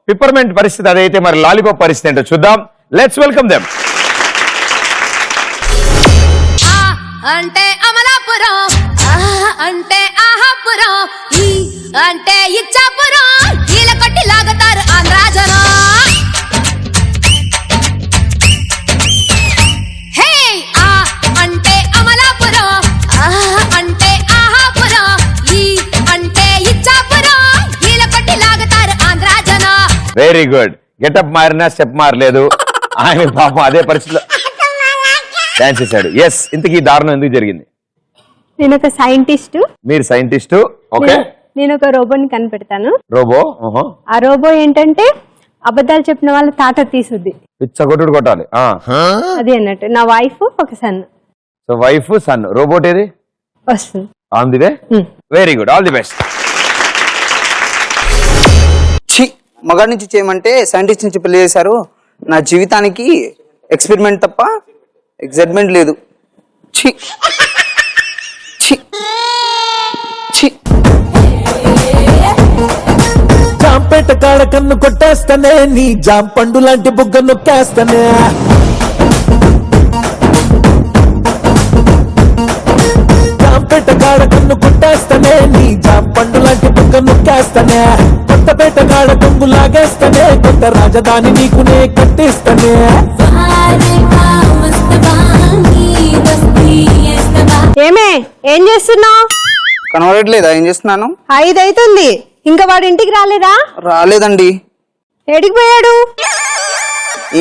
పిప్పర్మెంట్ పరిస్థితి అదైతే, మరి లాలీపాప్ పరిస్థితి ఏంటో చూద్దాం. Let's welcome them. అంటే అమలాపురం, అంటే ఆహాపురం, అంటే ఇచ్చాపురం, ఈల కొట్టి లాగుతారు ఆంధ్రాజనం. హే ఆ అంటే అమలాపురం, అంటే ఆహాపురం, అంటే ఇచ్చాపురం, ఈల కొట్టి లాగుతారు ఆంధ్రాజనం. Very good. గెటప్ మారినా స్టెప్ మారలేదు. ఆయన పాపం అదే పరిస్థితిలో డాన్స్ చేశాడు. ఎస్, ఇంతకీ దారుణం ఎందుకు జరిగింది? నేను ఒక సైంటిస్ట్. మీరు సైంటిస్టు, ఓకే. నేను ఒక రోబోని కనిపెడతాను. రోబో. ఆ రోబో ఏంటంటే అబద్ధాలు చెప్పిన వాళ్ళ తాట తీసుద్ది. పిచ్చగొట్టుడు కొట్టాలి. అది అన్నట్టు. నా వైఫ్ ఒక son. So wife son, robot ఏది వస్తుంది. On the way. Very good, all the best. మగాడి నుంచి చేయమంటే సైంటిస్ట్ నుంచి పెళ్లి చేశారు. నా జీవితానికి ఎక్స్పెరిమెంట్ తప్ప ఎగ్జైట్మెంట్ లేదు. ఛీ ఛీ ఛీ. జాంపేట కాడ కన్ను కొట్టేస్తానే, నీ జాం పండు లాంటి బుగ్గ నొక్కేస్తానే. జాంపేట కాడ కన్ను కొట్టేస్తానే, నీ జాం పండు లాంటి బుగ్గ నొక్కేస్తానే. కొత్తపేట కాడ కొంగు లాగేస్తానే, కొత్త రాజధాని నీకునే కట్టిస్తానే. ఏమే, ఏం చేస్తున్నావు? కనబడట్లేదా ఏం చేస్తున్నాను? 5 అవుతుంది, ఇంకా వాడు ఇంటికి రాలేదా? రాలేదండి. ఎడికి పోయాడు?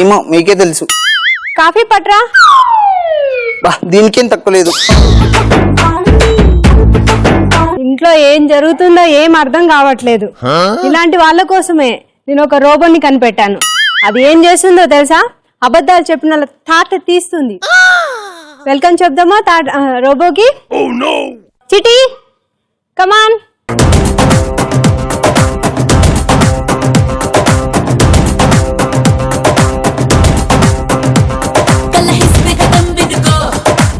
ఏమో మీకే తెలుసు. కాఫీ పట్రా. బా, దీనికేం తక్కువ లేదు. ఇంట్లో ఏం జరుగుతుందో ఏం అర్థం కావట్లేదు. ఇలాంటి వాళ్ళ కోసమే నేను ఒక రోబోని కనిపెట్టాను. అది ఏం చేస్తుందో తెలుసా? అబద్ధాలు చెప్పిన వాళ్ళ తాట తీస్తుంది. వెల్కమ్ చెప్దామా రోబోకి? చిటి, కమాన్.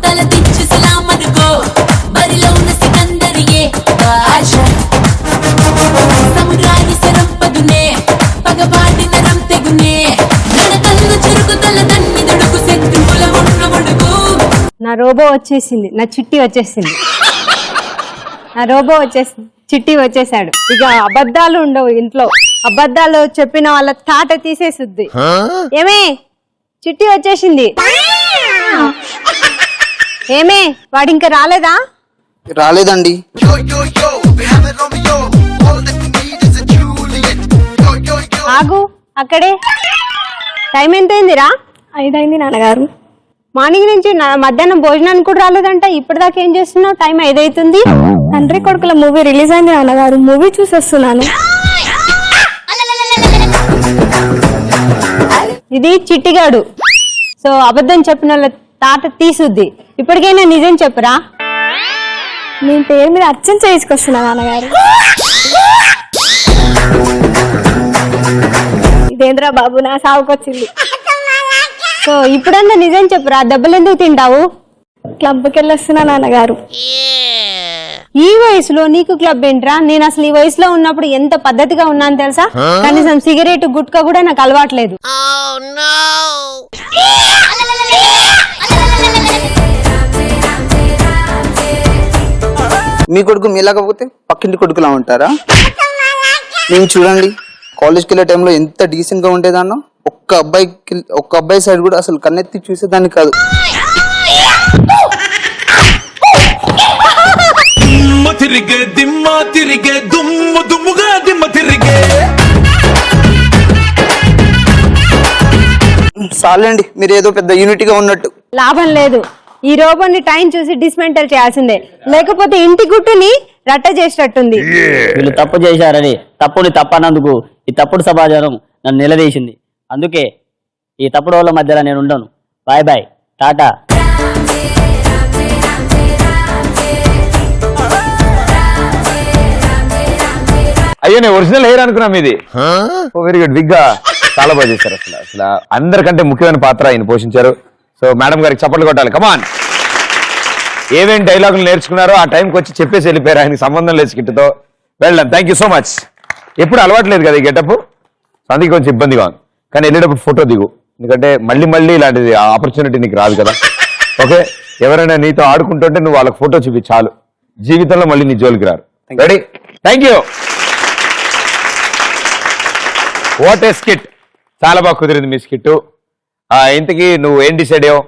తల దించు సలాం అనుకో, బరిలో ఉన్న సికందరియే నా రోబో వచ్చేసింది, నా చిట్టి వచ్చేసింది, నా రోబో వచ్చేసింది, చిట్టి వచ్చేసాడు. ఇక అబద్ధాలు ఉండవు ఇంట్లో, అబద్ధాలు చెప్పిన వాళ్ళ తాట తీసేసుద్ది. ఏమే చిట్టి వచ్చేసింది, ఏమే వాడు ఇంకా రాలేదా? రాలేదండి. ఆగు అక్కడే. టైం ఎంత అయిందిరా? 5 అయింది నాన్నగారు. మార్నింగ్ నుంచి మధ్యాహ్నం భోజనానికి కూడా రాలేదంట. ఇప్పటిదాకా ఏం చేస్తున్నావు? టైం 5 అవుతుంది. తండ్రి కొడుకుల మూవీ రిలీజ్ అయింది నాన్నగారు, మూవీ చూసేస్తున్నాను. ఇది చిట్టిగాడు. సో అబద్ధం చెప్పిన వాళ్ళ తాట తీసుద్ది. ఇప్పటికైనా నిజం చెప్పురా. నేను పేరు మీద అర్చన చేయించుకొస్తున్నా నాన్నగారు. ఇదేంద్రా బాబు నా సాగుకొచ్చింది. సో ఇప్పుడన్నా నిజం చెప్పురా, దెబ్బలు ఎందుకు తింటావు? క్లబ్కి వెళ్ళొస్తున్నా నాన్నగారు. ఈ వయసులో నీకు క్లబ్ ఏంట్రా? నేను అసలు ఈ వయసులో ఉన్నప్పుడు ఎంత పద్ధతిగా ఉన్నాను తెలుసా? కనీసం సిగరెట్ గుట్కా కూడా నాకు అలవాట్లేదు. మీ కొడుకు మీలాకపోతే పక్కింటి కొడుకులా ఉంటారా? నేను చూడండి కాలేజ్కి వెళ్ళే టైంలో ఎంత డీసెంట్ గా ఉండేదాన్నో. ఒక్క అబ్బాయి సైడ్ కూడా అసలు కన్నెత్తి చూసేదాన్ని కాదు. చాలండి, మీరు ఏదో పెద్ద యూనిటీగా ఉన్నట్టు. లాభం లేదు. ఈ రోబోని టైం చూసి డిస్మెంటల్ చేయాల్సిందే, లేకపోతే ఇంటి గుట్టుని రట్ట చేసేటట్టుంది. వీళ్ళు తప్పు చేశారని తప్పుని తప్పన్నందుకు ఈ తప్పుడు సమాచారం నన్ను నిలదీసింది. అందుకే ఈ తప్పుడు వాళ్ళ మధ్యలో నేను ఉండను. Bye bye, tata. అయ్యో నేను ఒరిజినల్ హెయిర్ అనుకున్నా మీది. వెరీ గుడ్, బిగ్ గా చాలా బాగా చేశారు. అసలు అందరికంటే ముఖ్యమైన పాత్ర ఆయన పోషించారు. సో మేడం గారికి చప్పట్లు కొట్టాలి. కమాన్. ఏమేం డైలాగులు నేర్చుకున్నారో ఆ టైంకి వచ్చి చెప్పేసి వెళ్ళిపోయారు. ఆయనకి సంబంధం లేదు స్కిట్తో. Well done, thank you so much. ఎప్పుడు అలవాట్లేదు కదా ఈ గెటప్, అందుకే కొంచెం ఇబ్బందిగా ఉంది. కానీ వెళ్ళేటప్పుడు ఫోటో దిగు, ఎందుకంటే మళ్ళీ మళ్ళీ ఇలాంటిది ఆపర్చునిటీ నీకు రాదు కదా. ఓకే, ఎవరైనా నీతో ఆడుకుంటుంటే నువ్వు వాళ్ళకి ఫోటో చూపి చాలు, జీవితంలో మళ్ళీ నీ జోలికి రారు. Ready? Thank you. What a skit, చాలా బాగా కుదిరింది మీ స్కిట్. ఇంతకీ నువ్వు ఏం డిసైడ్ అయ్యావు?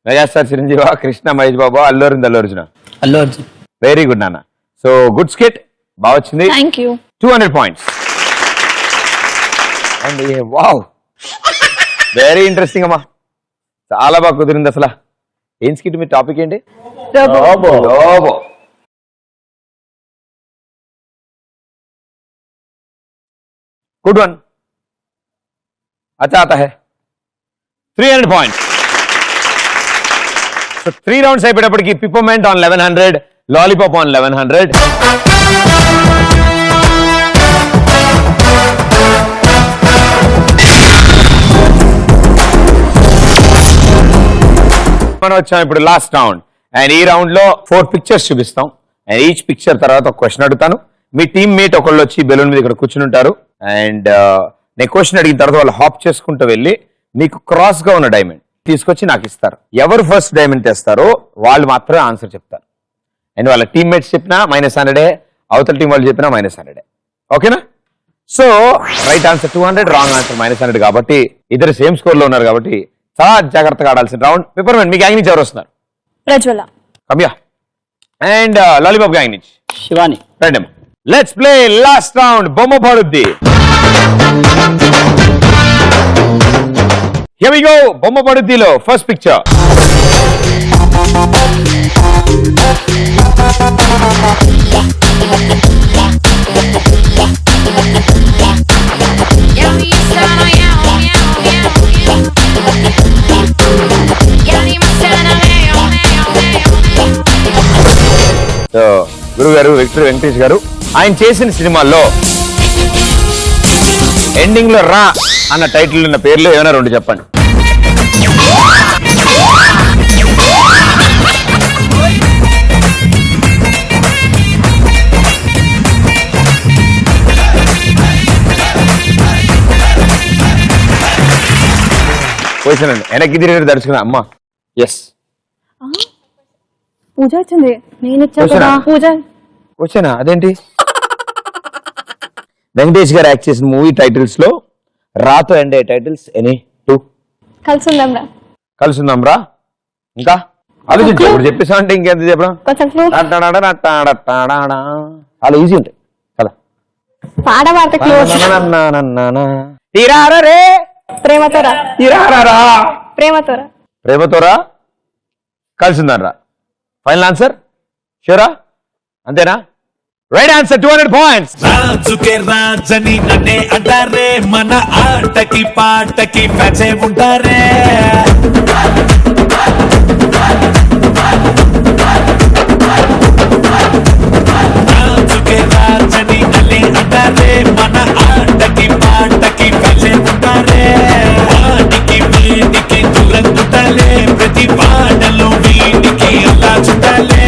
మెగాస్టార్ చిరంజీవా, కృష్ణ, మహేష్ బాబు, అల్లు అర్జున్? అల్లు అర్జున్. వెరీ గుడ్ నాన్న. సో గుడ్ స్కిట్, బాగా వచ్చింది. 200 points. And wow, very interesting అమ్మా, చాలా బాగా కుదిరింది. అసలు ఏం స్కిట్, మీ టాపిక్ ఏంటి? రోబో. గుడ్ వన్, अच्छा आता है. 300 points. So 3 rounds అయిపోయేటప్పటికి పిప్పర్మెంట్ on 1100, లాలీపాప్ on 1100. మనం వచ్చాం ఇప్పుడు లాస్ట్ రౌండ్. అండ్ ఈ రౌండ్ లో 4 పిక్చర్స్ చూపిస్తాం. అండ్ ఈచ్ పిక్చర్ తర్వాత ఒక క్వశ్చన్ అడుగుతాను. మీ టీమ్ మేట్ ఒకళ్ళు వచ్చి బెలూన్ మీద ఇక్కడ కూర్చుని ఉంటారు. అండ్ నేను క్వశ్చన్ అడిగిన తర్వాత వాళ్ళు హాప్ చేసుకుంటూ వెళ్ళి మీకు క్రాస్ గా ఉన్న డైమండ్ తీసుకొచ్చి నాకు ఇస్తారు. ఎవరు ఫస్ట్ డైమండ్ తెస్తారో వాళ్ళు మాత్రమే ఆన్సర్ చెప్తారు. అండ్ వాళ్ళ టీమ్మేట్స్ చెప్పినా -100, అవతల టీం వాళ్ళు చెప్పినా -100. ఓకేనా? So right answer 200, wrong answer -100. కాబట్టి ఇద్దరు సేమ్ స్కోర్ లో ఉన్నారు కాబట్టి చాలా జాగ్రత్తగా ఆడాల్సిన రౌండ్. పిప్పర్మెంట్, మీ గ్యాంగ్ నుంచి ఎవరు వస్తున్నారు? ప్రజ్వల. కమ్యా. అండ్ లాలీపాప్ గ్యాంగ్ నుంచి శివాని. రండి. లెట్స్ ప్లే లాస్ట్ రౌండ్, బొమ్మ పడుద్ది. Here we go. బొమ్మ పడుద్దిలో ఫస్ట్ పిక్చర్. గురువు గారు విక్టర్ వెంకటేష్ గారు ఆయన చేసిన సినిమాల్లో ఎండింగ్ లో రా అన్న టైటిల్ ఉన్న పేర్లు ఏమైనా 2 చెప్పండి. పోయిసానండి, వెనక్కి తిరిగి దడుచుకున్నా అమ్మా. ఎస్, పూజ వచ్చింది. నేను ఇచ్చా Question కదా ఆ? పూజ. వచ్చానా అదేంటి? వెంకటేష్ గారు యాక్ట్ చేసిన మూవీ టైటిల్స్ లో రాతో ఎండ్ అయ్యే టైటిల్స్ ఎనీ 2? కలిసి ఉందాం రా. కలిసి ఉందాం రా. ఇంకా ఆలోచించు. ఇప్పుడు చెప్పేసా అంటే ఇంకెంత చెప్పడం? కొంచెం క్లూ. చాలా ఈజీ ఉంటాయి కదా. పాడవాట క్లోజ్. తీరారే ప్రేమతోరా. తీరారా ప్రేమతోరా. ప్రేమతోరా కలిసి ఉందనరా. Final answer షూరా? అంతేనా? Right answer 200 points. రాజుకే రాజని నన్నే అంటారే, మన ఆటకి పాటకి ఫ్యాన్సే ఉంటారే. రాజుకే రాజని నన్నే అంటారే, మన ఆటకి పాటకి ఫ్యాన్సే ఉంటారే. వాడికి వీడికి దూరం చుట్టాలే, ప్రతి వాడలో వీడికి అలా చుట్టాలే.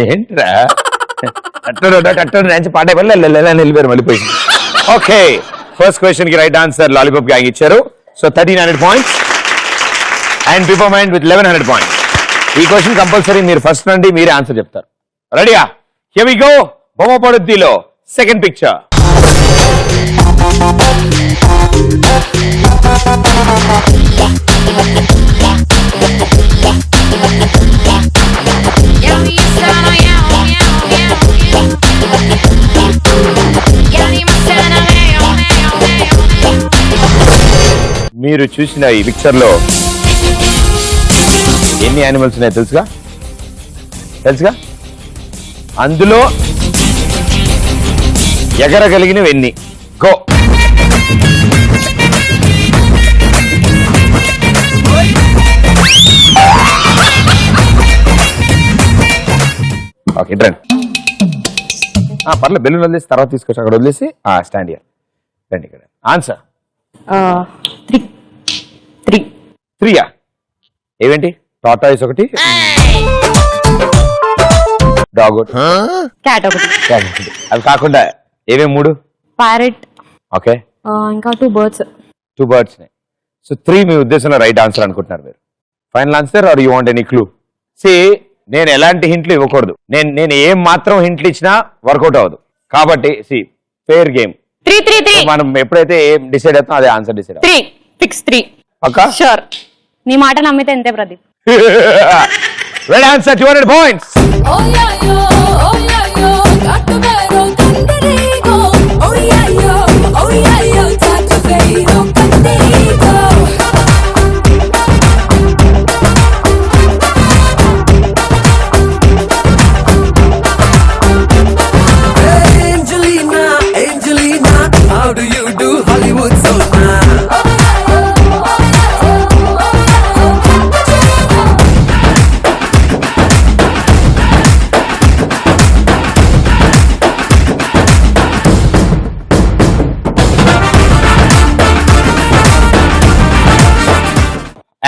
ఏంట్రా అట్ట డాన్స్ పాట వెళ్ళిపోయారు మళ్ళీపోయింది. ఓకే, ఫస్ట్ క్వశ్చన్ కి రైట్ ఆన్సర్ లాలీపాప్ గ్యాంగ్ ఇచ్చారు. So 1300 points and pepper mind with 1100 points. ఈ క్వశ్చన్ కంపల్సరీ మీరు ఫస్ట్ నుండి మీరే ఆన్సర్ చెప్తారు. రెడీయా? Here we go. బొమ్మ పడుద్దిలో సెకండ్ పిక్చర్. మీరు చూసిన ఈ పిక్చర్ లో ఎన్ని యానిమల్స్ ఉన్నాయో తెలుసుగా? అందులో ఎగరగలిగినవి ఎన్ని? గో. ఓకే రండి. పర్లేదు, బెలూన్ వదిలేసి తర్వాత తీసుకొచ్చి అక్కడ వదిలేసి స్టాండ్ ఇయర్ రండి. ఇక్కడ ఆన్సర్ 3. ఏవేంటి? టాటాయిస్ ఒకటి, డాగ్ ఒకటి, క్యాట్ ఒకటి, అవి కాకుండా ఏవే 3? ప్యారెట్, ఓకే, ఇంకా 2 birds. 2 birds. సో 3 మీ ఉద్దేశంలో రైట్ ఆన్సర్ అనుకుంటున్నారు మీరు. Final answer are you want any clue? నేను ఎలాంటి హింట్లు ఇవ్వకూడదు. నేను ఏం మాత్రం హింట్లు ఇచ్చినా వర్కౌట్ అవ్వదు. కాబట్టి ఫెయిర్ గేమ్. 3 మనం ఎప్పుడైతే ఏం డిసైడ్ అవుతాం అదే ఆన్సర్ డిసైడ్. 3 ఫిక్స్ 3 పక్కా? షూర్. నీ మాట నమ్మితే ఎంతే Pradeep. Right answer 200 points. Angelina, how do you do Hollywood so now?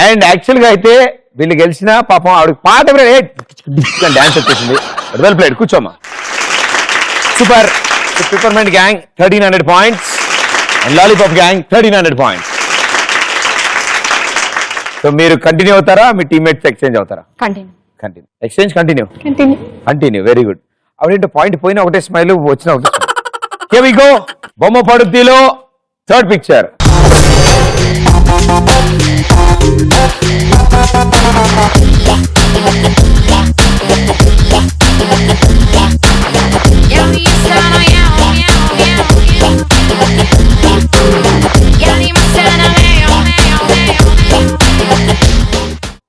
And actual గా అయితే వీళ్ళు గెలిచిన పాపం ఆవిడకి పాట డాన్స్ వచ్చేసింది. Well played. కూర్చోమ్మా. Super. Peppermint gang 1300 points and lollipop gang 1300 points. So మీరు కంటిన్యూ అవుతారా, మీ టీమ్మేట్స్ ఎక్స్చేంజ్ అవుతారా? Continue. Exchange continue. Very good. ఆవిడేంటో పాయింట్ పోయినా ఒకటే స్మైల్, వచ్చిన ఒకటే. Here we go. బొమ్మ పడుద్దిలో థర్డ్ పిక్చర్.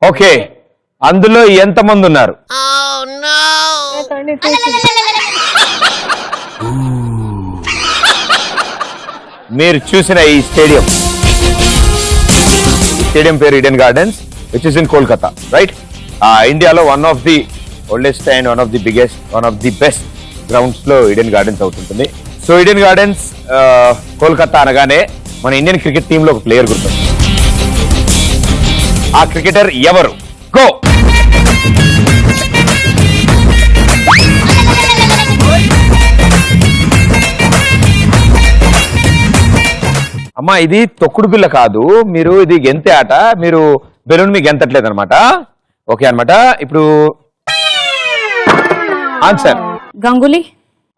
ఓకే, అందులో ఎంతమంది ఉన్నారు? మీరు చూసిన ఈ స్టేడియం పేరు Eden Gardens, which is in Kolkata, right? ఇండియాలో one of the oldest and one of the biggest, one of the best grounds లో ఈడెన్ గార్డెన్స్ అవుతుంటుంది. సో ఈడెన్ గార్డెన్స్ కోల్కతా అనగానే మన ఇండియన్ క్రికెట్ టీమ్ లో ఒక ప్లేయర్ గుర్తుంది. ఆ క్రికెటర్ ఎవరు? గో. అమ్మా, ఇది తొక్కుడు బిల్ల కాదు. మీరు ఇది గెంతే ఆట. మీరు బెలూన్ మీ గెంతట్లేదు అనమాట. ఓకే అన్నమాట. ఇప్పుడు ఆన్సర్ గంగులీ.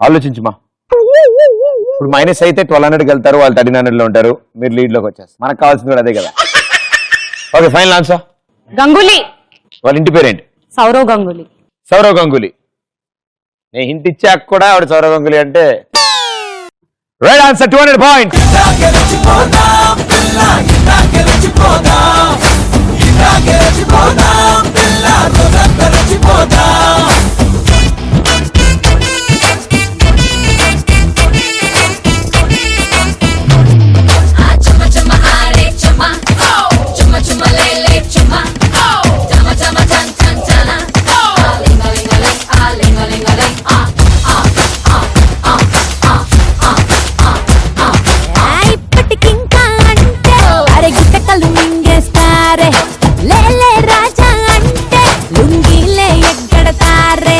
ఆలోచించుమా. ఇప్పుడు మైనస్ అయితే 1200కి వెళ్తారు, వాళ్ళు 1300 లో ఉంటారు, మీరు లీడ్ లోకి వచ్చేస్తారు. మనకు కావాల్సింది కూడా అదే కదా. Okay, final answer. గంగులీ. వాళ్ళ ఇంటి పేరేంటి? సౌరవ్ గంగులీ. సౌరవ్ గంగులీ. నేను హింట్ ఇచ్చాక కూడా ఆవిడ సౌరవ్ గంగులీ అంటే రైట్ ఆన్సర్. 200 పాయింట్. చుమ్మ చుమ్మ ఆరే చుమ్మ చుమ్మ చుమ్మ లేలే చుమ్మ చమ చమ చం చం చన లింగ లింగ లై ఆ లింగ లింగ లై ఇప్పటికింకా అంటే అరే గిట్టకలు మింగేస్తారే లేలే రాజా అంటే లుంగిలే ఎగ్గడతారే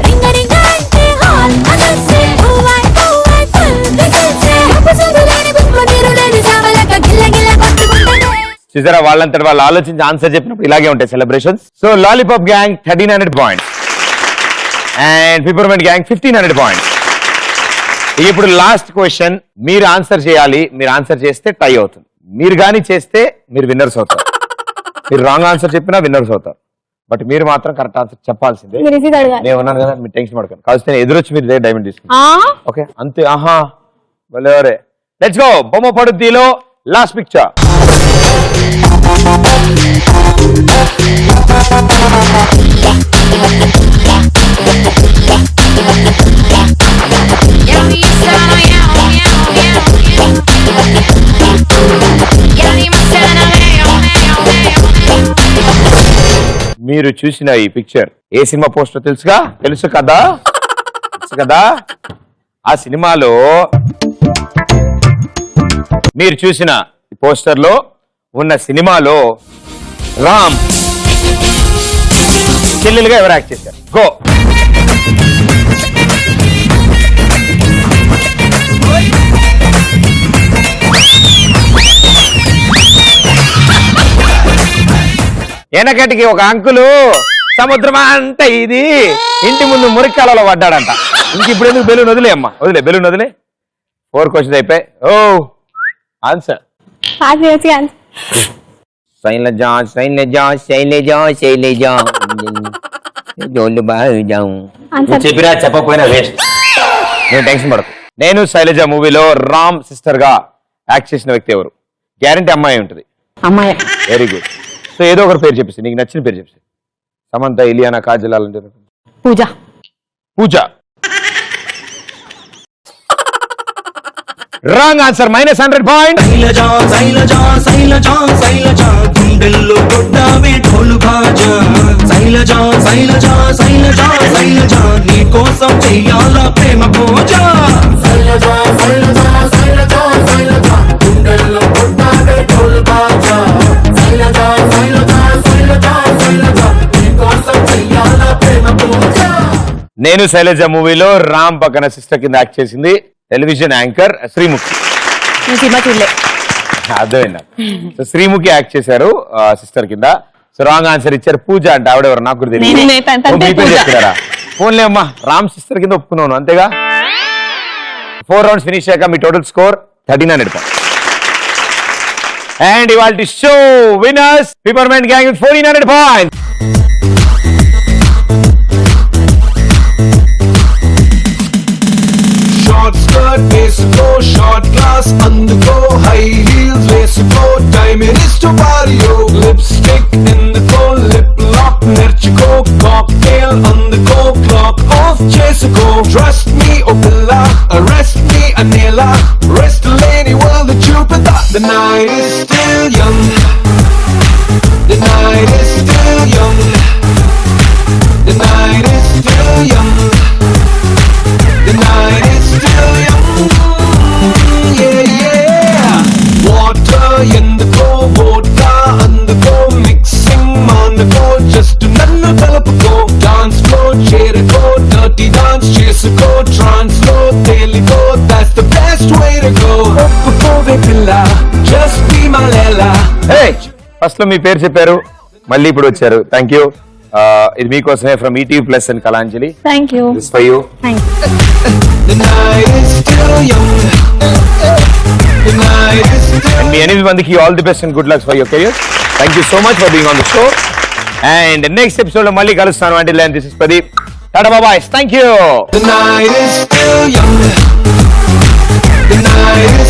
రింగ రింగ అంటే హాల్ మనసే ఓవై ఓవై ఫుల్దిసే అపసదులేని బుక్లో నీరు లేని సావలక గిల్ల గిల్ల కొట్టుకుంటనే. చూసారా, వాళ్ళంతటి వాళ్ళు ఆలోచించి ఆన్సర్ చెప్పినప్పుడు ఇలాగే ఉంటాయి celebrations. So lollipop gang 1300 points and peppermint gang 1500 points. ఇప్పుడు లాస్ట్ క్వశ్చన్, మీరు ఆన్సర్ చేయాలి. మీరు ఆన్సర్ చేస్తే టై అవుతుంది. మీరు కానీ చేస్తే మీరు విన్నర్స్ అవుతారు. మీరు రాంగ్ ఆన్సర్ చెప్పినా విన్నర్స్ అవుతారు. బట్ మీరు మాత్రం కరెక్ట్ ఆన్సర్ చెప్పాల్సిందే. మీరు ఈజీగా అడగాలి. నేను ఉన్నాను కదా, మీరు టెన్షన్ పడకండి. కాల్స్తే నేను ఎదురొచ్చి మీరు ఇదే డైమండ్ తీసుకుంటాను. ఓకే, అంతే. ఆహా, భలేవరే. Let's go. బొమ్మ పడుద్దిలో లాస్ట్ పిక్చర్. మీరు చూసిన ఈ పిక్చర్ ఏ సినిమా పోస్టర్ తెలుసుగా? తెలుసు కదా? తెలుసు కదా? ఆ సినిమాలో మీరు చూసిన పోస్టర్ లో ఉన్న సినిమాలో రామ్ చెల్లెలుగా ఎవరు యాక్ట్ చేశారు? గో. వెనకటికి ఒక అంకులు సముద్రమా అంట ఇది ఇంటి ముందు మురికాలలో పడ్డాడంట. ఇంక ఇప్పుడు ఎందుకు బెలూన్ వదిలే అమ్మా, వదిలే బెలూన్ వదిలే. 4 క్వశ్చన్స్ అయిపోయి. ఓ ఆన్సర్. శైలజా శైలజా శైలజా శైలజా చెప్పినా చెప్పకపోయినా వేస్ట్. నేను టెన్షన్ పడకు. నేను శైలజ మూవీలో రామ్ సిస్టర్ గా యాక్ట్ చేసిన వ్యక్తి ఎవరు? గ్యారంటీ అమ్మాయి ఉంటుంది. అమ్మాయి. Very good. సో ఏదో ఒకటి పేరు చెప్పేసి, నీకు నచ్చిన పేరు చెప్పేసి. సమంత, ఇలియానా, కాజల్ అలాంటి. Pooja. Pooja. Wrong answer. -100 point. Shailaja Shailaja Shailaja Shailaja గుండెల్లో కొట్టావే ఢోలు బాజా శైలజా శైలజా శైలజా శైలజా నీ కోసం చెయ్యాలా ప్రేమ పూజ శైలజా శైలజా శైలజా శైలజా గుండెల్లో కొట్టావే ఢోలు బాజా శైలజా శైలజా శైలజా శైలజా నీ కోసం చెయ్యాలా ప్రేమ పూజ. నేను శైలజ మూవీలో రామ్ పక్కన సిస్టర్ కింద యాక్ట్ చేసింది టెలివిజన్ యాంకర్ శ్రీముఖి. అర్థమైందా? సో శ్రీముఖి యాక్ట్ చేశారు సిస్టర్ కింద. సో రాంగ్ ఆన్సర్ ఇచ్చారు. పూజ అంటే ఆవిడెవరు నాకు కూడా తెలియదు. ఫోన్లే అమ్మా, రామ్ సిస్టర్ కింద ఒప్పుకున్నాను అంతేగా. 4 రౌండ్స్ ఫినిష్ అయ్యాక మీ టోటల్ స్కోర్ 1300 పాయింట్స్. అండ్ ఇవాల్టి show winners peppermint gang with 1400 points. Short skirt వేసుకో, షార్ట్ క్లాస్ అందుకో, హై హీల్స్ వేసుకో, టైమ్ ఇస్ట్ పారియో, లిప్స్టిక్ ఎందుకో, లిప్ లాక్ నేర్చుకో, కాక్టైల్ అందుకో, క్లాక్ ఆఫ్ చేసుకో. ట్రస్ట్ మీ ఓ పిల్ల, అరెస్ట్ మీ అనేలా, రెస్ట్ లేని world చూపుతా. The night is still young, the night is still young, the night is still young, the night is still young, yeah, yeah. Water ఎందుకో, vodka అందుకో, mixing మానుకో, just నన్ను కలుపుకో. Dance floor చేరుకో, dirty dance చేసుకో, trance లో తేలికో, that's the best way to go. ఒప్పుకోవే పిల్ల, just be my Lela. First లో మీ పేరు చెప్పారు, మళ్ళీ ఇప్పుడు వచ్చారు. Thank you. ఇది మీకోసమే from ETV plus and Kalanjali. Thank you. This for you. The night is still young. The night is still And మీ 8 మందికి all the best and good lucks for your career. Thank you so much for being on the show. And next episode లో మళ్ళీ కలుస్తాను. అంటే this is Pradeep. Tata bye. Thank you. The night is still young. The night is